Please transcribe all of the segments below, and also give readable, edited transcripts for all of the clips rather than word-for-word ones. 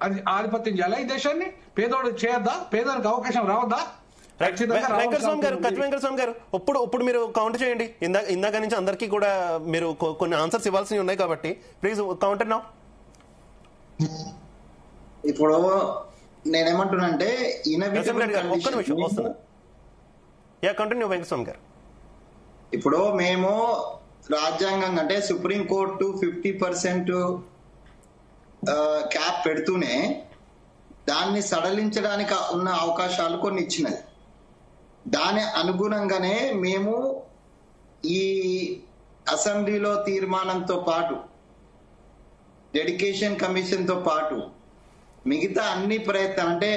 అది ఆధిపత్యం చేయాలా ఈ దేశాన్ని? పేదోడు చేయొద్దా? పేదోడికి అవకాశం రావద్దా? వెంకటస్వామి గారు ఇప్పుడు మీరు కౌంటర్ చేయండి. ఇందాక నుంచి అందరికీ కూడా మీరు కొన్ని ఆన్సర్స్ ఇవ్వాల్సినవి ఉన్నాయి కాబట్టి ప్లీజ్ కౌంటర్ నౌ. ఇప్పుడు నేనేమంటున్నానంటే ఒక్క నిమిషం వస్తున్నా. కంటిన్యూ వెంకటస్వామి గారు. ఇప్పుడు మేము రాజ్యాంగం అంటే సుప్రీంకోర్టు 50% క్యాప్ పెడుతూనే దాన్ని సడలించడానికి ఉన్న అవకాశాలు కొన్ని ఇచ్చినది. దాని అనుగుణంగానే మేము ఈ అసెంబ్లీలో తీర్మానంతో పాటు డెడికేషన్ కమిషన్ తో పాటు మిగతా అన్ని ప్రయత్నాలు అంటే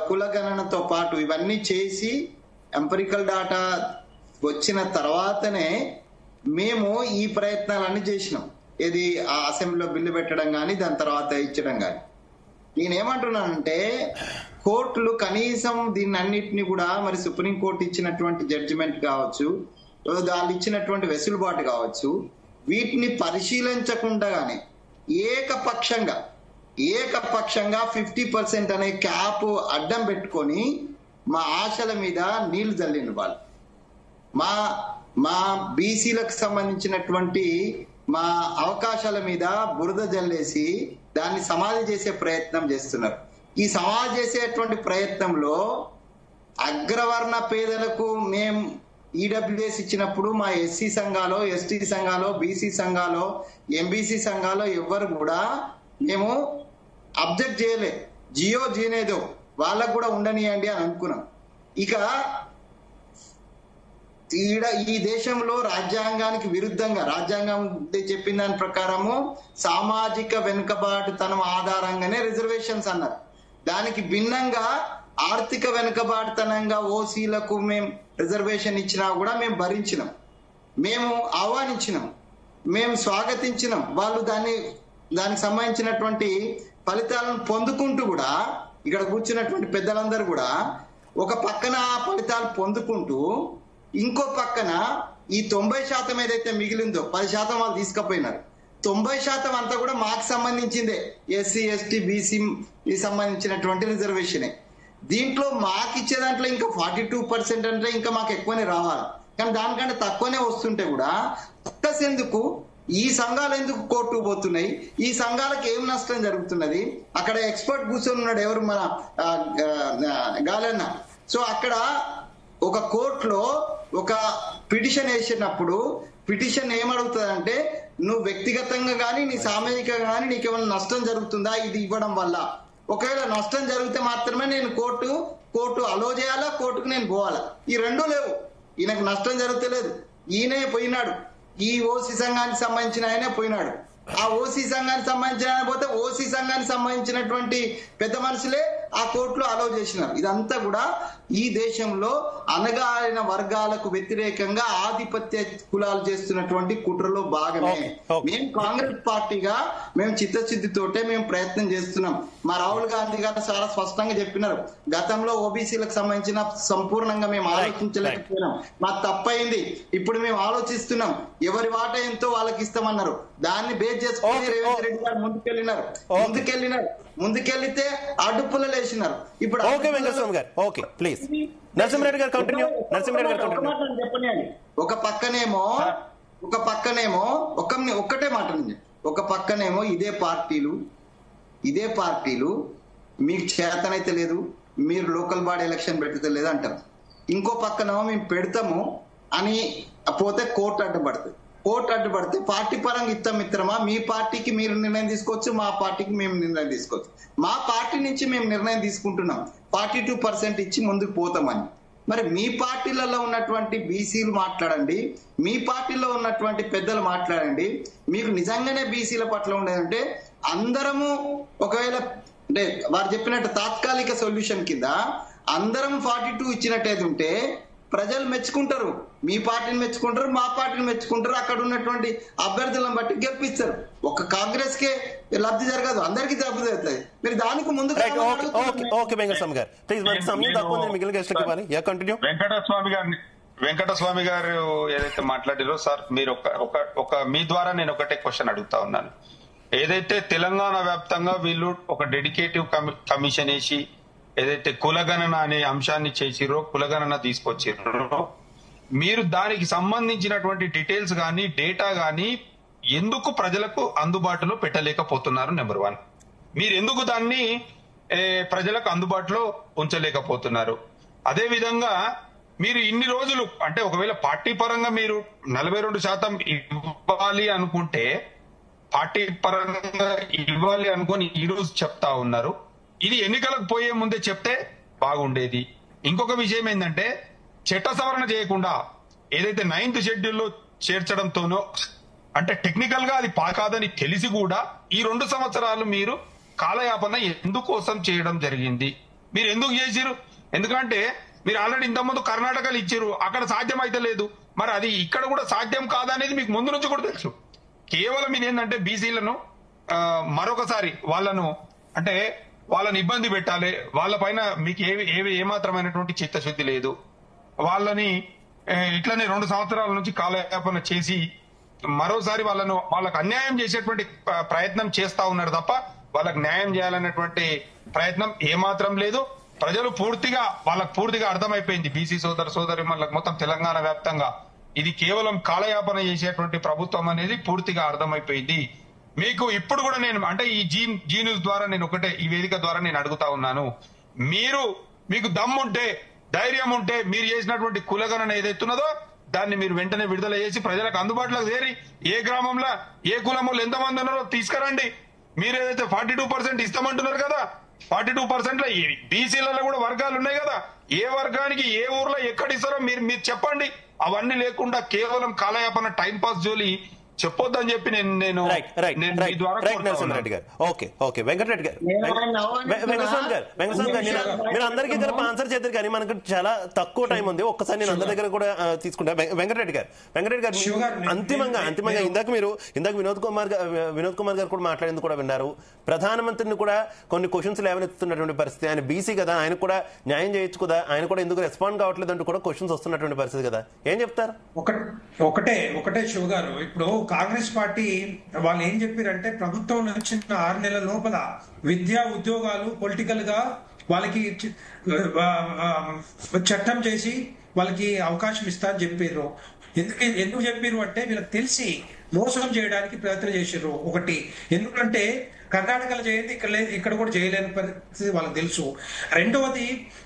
కులగణనతో పాటు ఇవన్నీ చేసి ఎంపరికల్ డాటా వచ్చిన తర్వాతనే మేము ఈ ప్రయత్నాలన్నీ చేసినాం. ఇది ఆ అసెంబ్లీలో బిల్లు పెట్టడం కానీ దాని తర్వాత ఇచ్చడం కానీ. నేనేమంటున్నానంటే కోర్టులు కనీసం దీన్ని అన్నిటిని కూడా మరి సుప్రీంకోర్టు ఇచ్చినటువంటి జడ్జిమెంట్ కావచ్చు, వాళ్ళు ఇచ్చినటువంటి వెసులుబాటు కావచ్చు, వీటిని పరిశీలించకుండానే ఏకపక్షంగా 50% అనే క్యాప్ అడ్డం పెట్టుకొని మా ఆశల మీద నీళ్లు జల్లిన వాళ్ళు, మా బీసీలకు సంబంధించినటువంటి మా అవకాశాల మీద బురద జల్లేసి దాన్ని సమాధి చేసే ప్రయత్నం చేస్తున్నారు. ఈ సమాధి చేసేటువంటి ప్రయత్నంలో అగ్రవర్ణ పేదలకు మేము ఈడబ్ల్యూఎస్ ఇచ్చినప్పుడు మా ఎస్సీ సంఘాలు, ఎస్టీ సంఘాలు, బీసీ సంఘాలు, ఎంబీసీ సంఘాలు ఎవ్వరు కూడా మేము అబ్జెక్ట్ చేయలే. జియో జీనేదో వాళ్ళకు కూడా ఉండనియండి అని అనుకున్నాం. ఇక ఈ దేశంలో రాజ్యాంగానికి విరుద్ధంగా రాజ్యాంగం చెప్పిన దాని ప్రకారము సామాజిక వెనుకబాటుతనం ఆధారంగానే రిజర్వేషన్స్ అన్నారు. దానికి భిన్నంగా ఆర్థిక వెనుకబాటుతనంగా ఓసీలకు మేము రిజర్వేషన్ ఇచ్చినా కూడా మేము భరించినాం, మేము ఆహ్వానించినాం, మేము స్వాగతించినాం. వాళ్ళు దానికి సంబంధించినటువంటి ఫలితాలను పొందుకుంటూ కూడా ఇక్కడ కూర్చున్నటువంటి పెద్దలందరూ కూడా ఒక పక్కన ఆ ఫలితాలు పొందుకుంటూ ఇంకో పక్కన ఈ 90% ఏదైతే మిగిలిందో 10% వాళ్ళు తీసుకుపోయినారు. 90% అంతా కూడా మాకు సంబంధించిందే, ఎస్సీ ఎస్టీ బీసీ సంబంధించినటువంటి రిజర్వేషనే. దీంట్లో మాకు ఇచ్చే దాంట్లో ఇంకా 42% అంటే ఇంకా మాకు ఎక్కువనే రావాలి, కానీ దానికంటే తక్కువనే వస్తుంటే కూడా ఎందుకు ఈ సంఘాలు ఎందుకు కోర్టుకు పోతున్నాయి? ఈ సంఘాలకు ఏం నష్టం జరుగుతున్నది? అక్కడ ఎక్స్పర్ట్ కూర్చొని ఉన్నాడు, ఎవరు మన గాలన్న. సో అక్కడ ఒక కోర్టులో ఒక పిటిషన్ వేసినప్పుడు పిటిషన్ ఏమడుగుతుందంటే నువ్వు వ్యక్తిగతంగా కానీ నీ సామాజికంగా కానీ నీకేమైనా నష్టం జరుగుతుందా ఇది ఇవ్వడం వల్ల? ఒకవేళ నష్టం జరిగితే మాత్రమే నేను కోర్టు అలో చేయాలా, కోర్టుకు నేను పోవాలా. ఈ రెండూ లేవు. ఈయనకు నష్టం జరుగుతలేదు, ఈయనే పోయినాడు. ఈ ఓసీ సంఘానికి సంబంధించిన ఆయనే పోయినాడు. ఆ ఓసీ సంఘానికి సంబంధించిన ఆయన పోతే ఓసీ సంఘానికి సంబంధించినటువంటి పెద్ద మనుషులే ఆ కోర్టులో అలౌ చేసినారు. ఇదంతా కూడా ఈ దేశంలో అనగారిన వర్గాలకు వ్యతిరేకంగా ఆధిపత్య కులాలు చేస్తున్నటువంటి కుట్రలో భాగమే. మేము కాంగ్రెస్ పార్టీగా మేము చిత్తశుద్ధితోటే మేము ప్రయత్నం చేస్తున్నాం. మా రాహుల్ గాంధీ గారు చాలా స్పష్టంగా చెప్పినారు, గతంలో ఓబీసీలకు సంబంధించిన సంపూర్ణంగా మేము ఆలోచించలేకపోయినాం, మాకు తప్పైంది, ఇప్పుడు మేము ఆలోచిస్తున్నాం, ఎవరి వాట ఎంతో వాళ్ళకి ఇస్తామన్నారు. దాన్ని బేస్ చేసుకుని రేవంత్ రెడ్డి గారు ముందుకెళ్లితే అడుపులు లేచినారు. ఇప్పుడు ఒక పక్కనేమో ఒక్కటే మాట నుంచి ఒక పక్కనేమో ఇదే పార్టీలు మీకు చేతనైతే లేదు, మీరు లోకల్ బాడీ ఎలక్షన్ పెడితే లేదు అంటారు. ఇంకో పక్కనేమో మేము పెడతాము అని పోతే కోర్టు అడ్డుపడితే పార్టీ పరంగా ఇస్తాం మిత్రమా, మీ పార్టీకి మీరు నిర్ణయం తీసుకోవచ్చు, మా పార్టీకి మేము నిర్ణయం తీసుకోవచ్చు. మా పార్టీ నుంచి మేము నిర్ణయం తీసుకుంటున్నాం 42% ఇచ్చి ముందుకు పోతామని. మరి మీ పార్టీలలో ఉన్నటువంటి బీసీలు మాట్లాడండి, మీ పార్టీలో ఉన్నటువంటి పెద్దలు మాట్లాడండి. మీకు నిజంగానే బీసీల పట్ల ఉండేదంటే అందరము ఒకవేళ అంటే వారు చెప్పినట్టు తాత్కాలిక సొల్యూషన్ కింద అందరం 42 ఇచ్చినట్టయితే ఉంటే ప్రజలు మెచ్చుకుంటారు, మీ పార్టీని మెచ్చుకుంటారు, మా పార్టీని మెచ్చుకుంటారు, అక్కడ ఉన్నటువంటి అభ్యర్థులను బట్టి గెలిపిస్తారు. ఒక కాంగ్రెస్ కే లబ్ధి జరగదు, అందరికీ లబ్ధి జరుగుతుంది. మీరు దానికి ముందు వెంకటస్వామి గారు ఏదైతే మాట్లాడారో సార్, మీరు ఒక మీ ద్వారా నేను ఒకటే క్వశ్చన్ అడుగుతా ఉన్నాను. ఏదైతే తెలంగాణ వ్యాప్తంగా వీళ్ళు ఒక డెడికేటివ్ కమిషన్ వేసి ఏదైతే కులగణన అనే అంశాన్ని చేసిరో, కులగణన తీసుకొచ్చిరో, మీరు దానికి సంబంధించినటువంటి డీటెయిల్స్ గానీ డేటా గానీ ఎందుకు ప్రజలకు అందుబాటులో పెట్టలేకపోతున్నారు? నెంబర్ 1. మీరు ఎందుకు దాన్ని ప్రజలకు అందుబాటులో ఉంచలేకపోతున్నారు? అదే విధంగా మీరు ఇన్ని రోజులు అంటే ఒకవేళ పార్టీ పరంగా మీరు 42% ఇవ్వాలి అనుకుంటే, పార్టీ పరంగా ఇవ్వాలి అనుకుని ఈ రోజు చెప్తా ఉన్నారు. ఇది ఎన్నికలకు పోయే ముందే చెప్తే బాగుండేది. ఇంకొక విషయం ఏంటంటే, చట్ట సవరణ చేయకుండా ఏదైతే 9th షెడ్యూల్లో చేర్చడంతోనో, అంటే టెక్నికల్ గా అది కాదని తెలిసి కూడా ఈ 2 సంవత్సరాలు మీరు కాలయాపన ఎందుకోసం చేయడం జరిగింది? మీరు ఎందుకు చేసిరు? ఎందుకంటే మీరు ఆల్రెడీ ఇంతకుముందు కర్ణాటకలు ఇచ్చారు, అక్కడ సాధ్యం అయితే లేదు. మరి అది ఇక్కడ కూడా సాధ్యం కాదనేది మీకు ముందు నుంచి కూడా తెలుసు. కేవలం మీరు ఏంటంటే బీసీలను మరొకసారి వాళ్ళని ఇబ్బంది పెట్టాలి, వాళ్ళ పైన మీకు ఏమాత్రమైనటువంటి చిత్తశుద్ధి లేదు, వాళ్ళని ఇట్లనే 2 సంవత్సరాల నుంచి కాలయాపన చేసి మరోసారి వాళ్ళకు అన్యాయం చేసేటువంటి ప్రయత్నం చేస్తా ఉన్నారు తప్ప వాళ్ళకి న్యాయం చేయాలనేటువంటి ప్రయత్నం ఏమాత్రం లేదు. ప్రజలు వాళ్ళకు పూర్తిగా అర్థమైపోయింది. బీసీ సోదరి మనకు మొత్తం తెలంగాణ వ్యాప్తంగా ఇది కేవలం కాలయాపన చేసేటువంటి ప్రభుత్వం అనేది పూర్తిగా అర్థమైపోయింది. మీకు ఇప్పుడు కూడా నేను అంటే ఈ జీ న్యూస్ ద్వారా నేను ఈ వేదిక ద్వారా నేను అడుగుతా ఉన్నాను, మీకు దమ్ముంటే, ధైర్యం ఉంటే మీరు చేసినటువంటి కులగణన ఏదైతున్నదో దాన్ని మీరు వెంటనే విడుదల చేసి ప్రజలకు అందుబాటులోకి చేరి ఏ గ్రామంలో ఏ కులములు ఎంతమంది ఉన్నారో తీసుకురండి. మీరు ఏదైతే 42% ఇస్తామంటున్నారు కదా, 42% బీసీలలో కూడా వర్గాలు ఉన్నాయి కదా, ఏ వర్గానికి ఏ ఊర్లో ఎక్కడ ఇస్తారో మీరు చెప్పండి. అవన్నీ లేకుండా కేవలం కాలయాపన టైం పాస్ జోలి చెప్పొద్దని చెప్పి నేను నరసింహారెడ్డి గారు. ఓకే వెంకటరెడ్డి గారు, వెంకటస్వామి గారు మీరు అందరికీ కలిపి ఆన్సర్ చేద్దరు కానీ మనకు చాలా తక్కువ టైం ఉంది. ఒక్కసారి నేను అందరి దగ్గర కూడా తీసుకుంటా. వెంకటరెడ్డి గారు అంతిమంగా ఇందాక వినోద్ కుమార్ గారు కూడా మాట్లాడేందుకు కూడా విన్నారు. ప్రధానమంత్రిని కూడా కొన్ని క్వశ్చన్స్ లేవనెత్తుతున్నటువంటి పరిస్థితి. ఆయన బీసీ కదా, ఆయన కూడా న్యాయం చేయొచ్చు కదా, ఆయన కూడా ఎందుకు రెస్పాండ్ కావట్లేదు అంటూ కూడా క్వశ్చన్స్ వస్తున్నటువంటి పరిస్థితి కదా, ఏం చెప్తారు? ఒకటే శివ గారు, ఇప్పుడు కాంగ్రెస్ పార్టీ వాళ్ళు ఏం చెప్పారంటే ప్రభుత్వం వచ్చిన 6 నెలల లోపల విద్యా ఉద్యోగాలు పొలిటికల్ గా వాళ్ళకి చట్టం చేసి వాళ్ళకి అవకాశం ఇస్తా అని చెప్పారు. ఎందుకు చెప్పారు అంటే వీళ్ళకి తెలిసి మోసం చేయడానికి ప్రయత్నం చేశారు. ఒకటి ఎందుకంటే కర్ణాటకలో చేయండి, ఇక్కడ కూడా చేయలేని పరిస్థితి వాళ్ళకి తెలుసు. రెండవది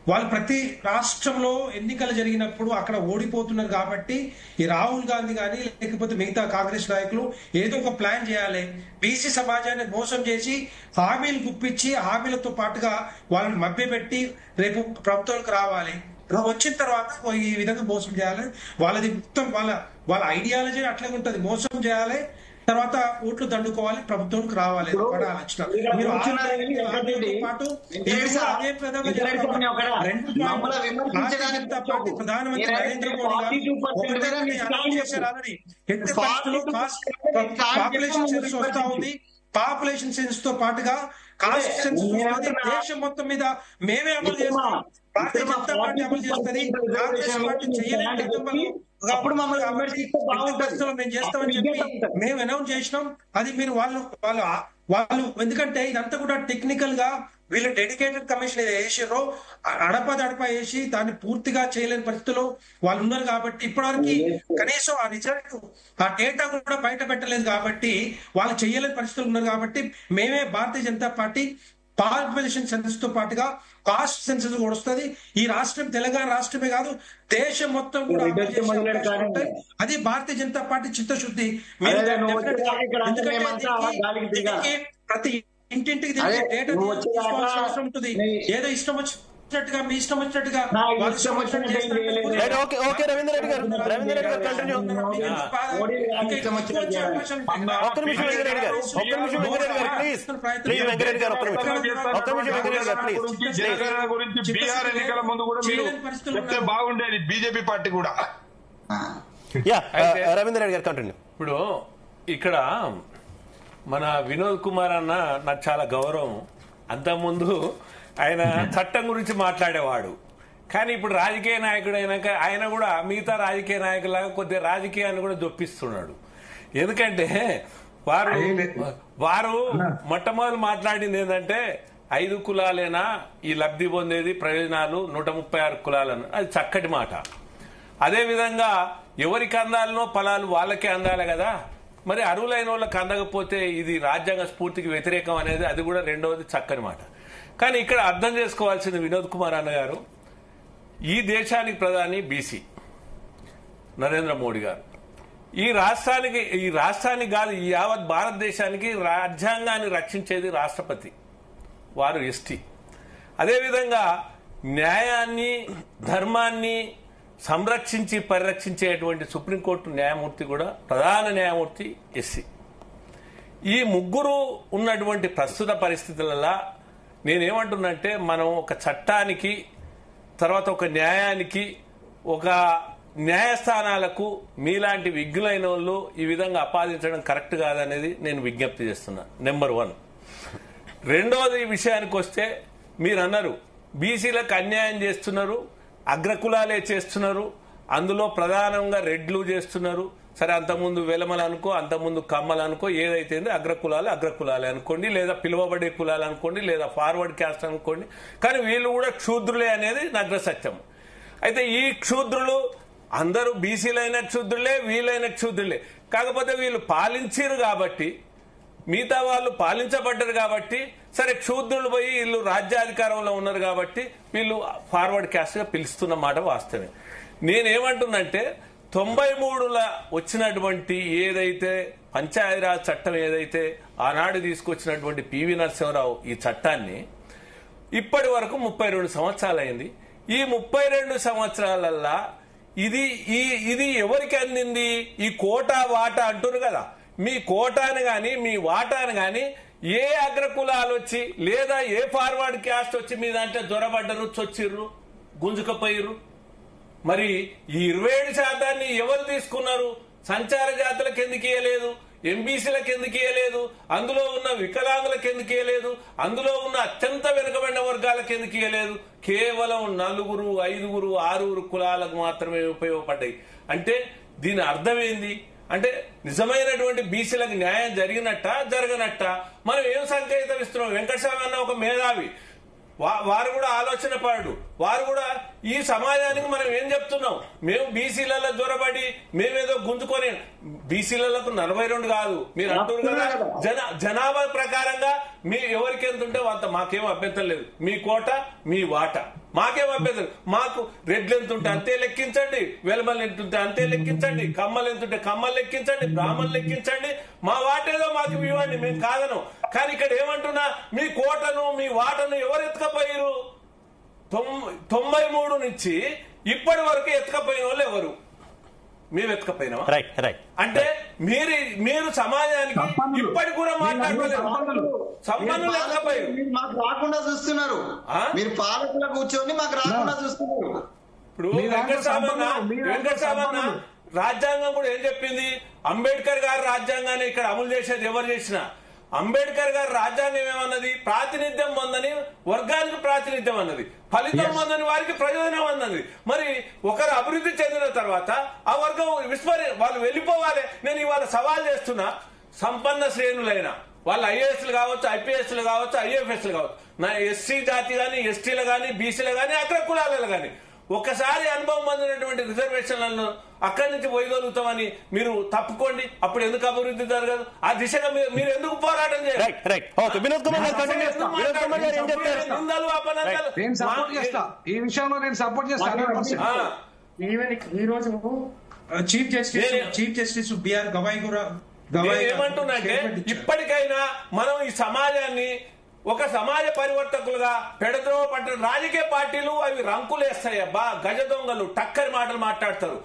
వాళ్ళు ప్రతి రాష్ట్రంలో ఎన్నికలు జరిగినప్పుడు అక్కడ ఓడిపోతున్నారు కాబట్టి ఈ రాహుల్ గాంధీ కానీ లేకపోతే మిగతా కాంగ్రెస్ నాయకులు ఏదో ఒక ప్లాన్ చేయాలి, బీసీ సమాజాన్ని మోసం చేసి హామీలు గుప్పించి హామీలతో పాటుగా వాళ్ళని మభ్యపెట్టి రేపు ప్రభుత్వానికి రావాలి, వచ్చిన తర్వాత ఈ విధంగా మోసం చేయాలి. వాళ్ళది మొత్తం వాళ్ళ ఐడియాలజీ అట్లా ఉంటది, మోసం చేయాలి, తర్వాత ఓట్లు దండుకోవాలి, ప్రభుత్వానికి రావాలి. ప్రధానమంత్రి నరేంద్ర మోడీ పాపులేషన్ సెన్స్ వస్తా ఉంది. పాపులేషన్ సెన్స్ తో పాటుగా కాస్ట్ సెన్స్ దేశం మొత్తం మీద మేమే అమలు చేస్తాం, భారతీయ జనతా పార్టీ అమలు చేస్తుంది, కాంగ్రెస్ పార్టీ చేయలేని అప్పుడు మమ్మల్ని మేము చేస్తామని చెప్పి మేము అనౌన్స్ చేసినాం. అది మీరు వాళ్ళు ఎందుకంటే ఇదంతా కూడా టెక్నికల్ గా వీళ్ళు డెడికేటెడ్ కమిషన్ ఏదో వేసారో అడప వేసి దాన్ని పూర్తిగా చేయలేని పరిస్థితుల్లో వాళ్ళు ఉన్నారు. కాబట్టి ఇప్పటివరకు కనీసం ఆ రిజల్ట్ ఆ డేటా కూడా బయట పెట్టలేదు కాబట్టి వాళ్ళు చేయలేని పరిస్థితులు ఉన్నారు. కాబట్టి మేమే Bharatiya Janata party population census తో పాటుగా కాస్ట్ సెన్సస్ కూడా వస్తుంది. ఈ రాష్ట్రం తెలంగాణ రాష్ట్రమే కాదు దేశం మొత్తం కూడా అది భారతీయ జనతా పార్టీ చిత్తశుద్ధి. ప్రతి ఇంటింటికి డేటా తీసుకోవాల్సిన అవసరం ఉంటుంది. ఏదో ఇష్టం వచ్చినట్టుగా మీ ఇష్టం వచ్చినట్టుగా బాగుండేది బీజేపీ పార్టీ కూడా. రవీంద్ర రెడ్డి గారు కంటిన్యూ. ఇప్పుడు ఇక్కడ మన వినోద్ కుమార్ అన్న నాకు చాలా గౌరవం. అంతకుముందు ఆయన చట్టం గురించి మాట్లాడేవాడు, కానీ ఇప్పుడు రాజకీయ నాయకుడు అయినాక ఆయన కూడా మిగతా రాజకీయ నాయకులాగా కొద్దిగా రాజకీయాన్ని కూడా జొప్పిస్తున్నాడు. ఎందుకంటే వారు మొట్టమొదటి మాట్లాడింది ఏంటంటే 5 కులాలేనా ఈ లబ్ధి పొందేది ప్రయోజనాలు 136 కులాలను, అది చక్కటి మాట. అదేవిధంగా ఎవరికి అందాలనో ఫలాలు వాళ్ళకే అందాలి కదా, మరి అర్హులైన వాళ్ళకి అందకపోతే ఇది రాజ్యాంగ స్ఫూర్తికి వ్యతిరేకం అనేది అది కూడా రెండవది చక్కని మాట. కానీ ఇక్కడ అర్థం చేసుకోవాల్సింది వినోద్ కుమార్ అన్న గారు, ఈ దేశానికి ప్రధాని బీసీ నరేంద్ర మోడీ గారు, ఈ రాష్ట్రానికి కాదు ఈ యావత్ భారతదేశానికి రాజ్యాంగాన్ని రక్షించేది రాష్ట్రపతి, వారు ఎస్టీ. అదేవిధంగా న్యాయాన్ని ధర్మాన్ని సంరక్షించి పరిరక్షించేటువంటి సుప్రీంకోర్టు న్యాయమూర్తి కూడా ప్రధాన న్యాయమూర్తి ఎస్సీ. ఈ ముగ్గురు ఉన్నటువంటి ప్రస్తుత పరిస్థితులలో నేనేమంటున్నంటే మనం ఒక చట్టానికి తర్వాత ఒక న్యాయానికి ఒక న్యాయస్థానాలకు మీలాంటి విజ్ఞులైన వాళ్ళు ఈ విధంగా ఆపాదించడం కరెక్ట్ కాదనేది నేను విజ్ఞప్తి చేస్తున్నా. నెంబర్ 1. రెండవది విషయానికి వస్తే మీరు అన్నారు బీసీలకు అన్యాయం చేస్తున్నారు, అగ్రకులాలే చేస్తున్నారు, అందులో ప్రధానంగా రెడ్లు చేస్తున్నారు. సరే అంతకుముందు వెలమలు అనుకో, అంతకుముందు కమ్మలు అనుకో, ఏదైతే అగ్రకులాలే అనుకోండి, లేదా పిలువబడే కులాలు అనుకోండి, లేదా ఫార్వర్డ్ క్యాస్ట్ అనుకోండి, కానీ వీళ్ళు కూడా క్షూద్రులే అనేది నగ్న సత్యం. అయితే ఈ క్షూద్రులు అందరూ బీసీలైన క్షూద్రులే, వీళ్ళైన క్షూద్రులే. కాకపోతే వీళ్ళు పాలించారు కాబట్టి, మిగతా వాళ్ళు పాలించబడ్డారు కాబట్టి, సరే క్షూద్రులు పోయి వీళ్ళు రాజ్యాధికారంలో ఉన్నారు కాబట్టి వీళ్ళు ఫార్వర్డ్ క్యాస్ట్ గా పిలుస్తున్న మాట వాస్తవమే. నేనేమంటున్నంటే 93లో వచ్చినటువంటి ఏదైతే పంచాయతీరాజ్ చట్టం ఏదైతే ఆనాడు తీసుకొచ్చినటువంటి పివి నరసింహారావు ఈ చట్టాన్ని ఇప్పటి వరకు 32 సంవత్సరాలు అయింది. ఈ 32 సంవత్సరాలల్లా ఇది ఎవరికి అందింది? ఈ కోటా వాటా అంటున్నారు కదా, మీ కోటాను గాని మీ వాటాను గాని ఏ అగ్రకులాలు వచ్చి లేదా ఏ ఫార్వర్డ్ క్యాస్ట్ వచ్చి మీ దాంట్లో జ్వరబడ్డరు, చొచ్చిర్రు, గుంజుకపోయిర్రు? మరి ఈ 27% ఎవరు తీసుకున్నారు? సంచార జాతులకు ఎందుకు ఇవ్వలేదు? ఎంబీసీలకు ఎందుకు ఇవ్వలేదు? అందులో ఉన్న వికలాంగులకు ఎందుకు ఇవ్వలేదు? అందులో ఉన్న అత్యంత వెనుకబడిన వర్గాలకు ఎందుకు ఇవ్వలేదు? కేవలం 4, 5, 6 కులాలకు మాత్రమే ఉపయోగపడ్డాయి. అంటే దీని అర్థం ఏంది? అంటే నిజమైనటువంటి బీసీలకు న్యాయం జరిగినట్ట జరగనట్ట? మనం ఏం సంకేతం ఇస్తున్నాం? వెంకటస్వామి అన్న ఒక మేధావి, వారు కూడా ఆలోచన పడు, వారు కూడా ఈ సమాజానికి మనం ఏం చెప్తున్నాం? మేము బీసీలలో జ్వరబడి మేమేదో గుంజుకొని, బీసీలకు 42 కాదు మీరు అంటారు కదా, జనాభా ప్రకారంగా మీ ఎవరికి ఎంత ఉంటే అంత, మాకేం అభ్యంతరం లేదు. మీ కోట మీ వాట మాకేం అభ్యంతరం. మాకు రెడ్లు ఎంత ఉంటే అంతే లెక్కించండి, వెలమలు ఎంత ఉంటే అంతే లెక్కించండి, కమ్మలు ఎంత ఉంటే కమ్మలు లెక్కించండి, బ్రాహ్మణులు లెక్కించండి, మా వాటేదో మాకు ఇవ్వండి, మేము కాదను. కానీ ఇక్కడ ఏమంటున్నా, మీ కోటను మీ వాటను ఎవరు ఎత్తుకపోయారు? 93 నుంచి ఇప్పటి వరకు ఎత్తుకపోయిన వాళ్ళు ఎవరు? మేము ఎత్తుకపోయినా? అంటే మీరు సమాజానికి ఇప్పటికి కూడా మాట్లాడలేదు. సంపన్నులు ఎత్తుకపోయారు, మాకు రాకుండా చూస్తున్నారు. మీరు పాలకులు కూర్చొని మాకు రాకుండా చూస్తున్నారు. ఇప్పుడు వెంకటస్వామి రాజ్యాంగం కూడా ఏం చెప్పింది? అంబేద్కర్ గారు రాజ్యాంగాన్ని ఇక్కడ అమలు చేసేది ఎవరు చేసినా, అంబేద్కర్ గారు రాజ్యాంగం ఏమన్నది? ప్రాతినిధ్యం పొందని వర్గానికి ప్రాతినిధ్యం అన్నది, ఫలితం పొందని వారికి ప్రయోజనం అన్నది. మరి ఒకరు అభివృద్ధి చెందిన తర్వాత ఆ వర్గం వాళ్ళు వెళ్ళిపోవాలి. నేను ఇవాళ సవాల్ చేస్తున్నా, సంపన్న శ్రేణులైన వాళ్ళు ఐఏఎస్లు కావచ్చు, ఐపీఎస్లు కావచ్చు, ఐఎఫ్ఎస్లు కావచ్చు, నా ఎస్సీ జాతి గాని, ఎస్టీలు గాని, బీసీలు గాని, అగ్ర కులాలలో గాని ఒకసారి అనుభవం పొందినటువంటి రిజర్వేషన్లను అక్కడి నుంచి పోయగలుగుతామని మీరు తప్పుకోండి. అప్పుడు ఎందుకు అభివృద్ధి జరగదు? ఆ దిశగా మీరు ఎందుకు పోరాటం చేయాలి? ఈ విషయంలో నేను సపోర్ట్ చేస్తాను. చీఫ్ జస్టిస్ బిఆర్ గవాయ్ ఏమంటున్నా అంటే ఇప్పటికైనా మనం ఈ సమాజాన్ని ఒక సమాజ పరివర్తకులుగా పెడద్రోవ పట్టిన రాజకీయ పార్టీలు అవి రంకులేస్తాయి. గజ దొంగలు టక్కరి మాటలు మాట్లాడతారు.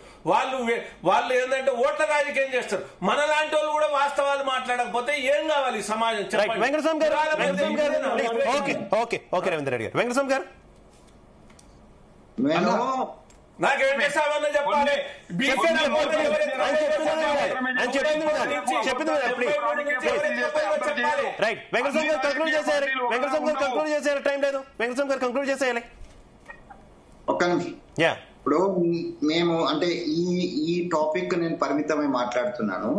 వాళ్ళు ఏంటంటే ఓట్ల రాజకీయం చేస్తారు. మన లాంటి వాళ్ళు కూడా వాస్తవాలు మాట్లాడకపోతే ఏం కావాలి సమాజం? వెంకటస్వామి గారు నాకు వెంకటస్వామి చెప్పాలి. ఒక్క నిమిషం. ఇప్పుడు మేము అంటే ఈ టాపిక్ నేను పరిమితమై మాట్లాడుతున్నాను.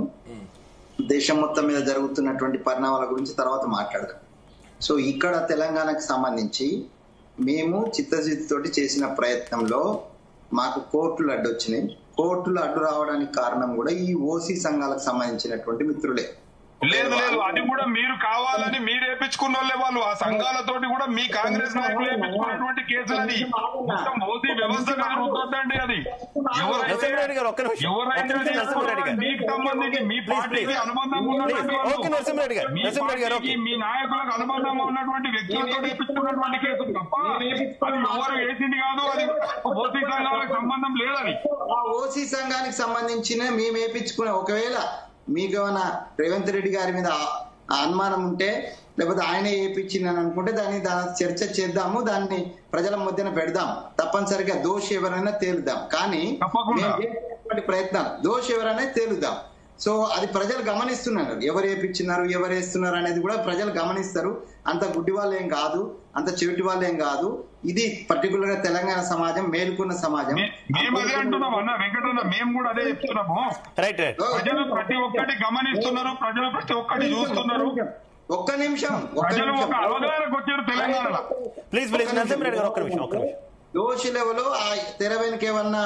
దేశం మొత్తం మీద జరుగుతున్నటువంటి పరిణామాల గురించి తర్వాత మాట్లాడదాం. సో ఇక్కడ తెలంగాణకు సంబంధించి మేము చిత్తశుద్ధితోటి చేసిన ప్రయత్నంలో మాకు కోర్టులు అడ్డొచ్చినాయి. కోర్టులు అడ్డు రావడానికి కారణం కూడా ఈ ఓసీ సంఘాలకు సంబంధించినటువంటి మిత్రులే. లేదు లేదు, అది కూడా మీరు కావాలని మీరు వేయించుకున్న వాళ్ళే వాళ్ళు. ఆ సంఘాలతోటి కూడా మీ కాంగ్రెస్ నాయకులు వేయించుకున్నటువంటి కేసులని మొత్తం ఓసీ వ్యవస్థ రుద్దండి. అది ఎవరైతే మీకు సంబంధించి మీ పార్టీకి అనుబంధంగా ఉన్నటువంటి మీ నాయకులకు అనుబంధంగా ఉన్నటువంటి వ్యక్తులతో వేయించుకున్నటువంటి కేసులు తప్ప అది ఎవరు వేసింది కాదు. అది ఓసీ సంఘాలకు సంబంధం లేదని. ఆ ఓసీ సంఘానికి సంబంధించిన మేము వేయించుకున్న, ఒకవేళ మీకేమైనా రేవంత్ రెడ్డి గారి మీద అనుమానం ఉంటే లేకపోతే ఆయనే వేయించిందని అనుకుంటే దాన్ని చర్చ చేద్దాము, దాన్ని ప్రజల మధ్యన పెడదాం, తప్పనిసరిగా దోషి ఎవరైనా తేలుద్దాం. కానీ ప్రయత్నాలు దోషి ఎవరైనా తేలుద్దాం. సో అది ప్రజలు గమనిస్తున్నారు, ఎవరు వేయించినారు ఎవరు వేస్తున్నారు అనేది కూడా ప్రజలు గమనిస్తారు. అంత గుడ్డి వాళ్ళు ఏం కాదు, అంత చెవిటి వాళ్ళు ఏం కాదు. ఇది పర్టికులర్ గా తెలంగాణ సమాజం మేలుకున్న సమాజం. మేము అదే అంటున్నాం అన్న వెంకటన్న, మేము కూడా అదే చెప్తున్నాము. ప్రజలు ప్రతి ఒక్కటి గమనిస్తున్నారు, ప్రజలు ప్రతి ఒక్కటి చూస్తున్నారు. ఒక్క నిమిషం, ప్రజలు ఒక అవగాహనకు వచ్చారు తెలంగాణలో. ప్లీజ్ నరసింహారెడ్డి గారు ఒక్క నిమిషం. దోషులెవలో ఆ తెర వెనుక ఏమన్నా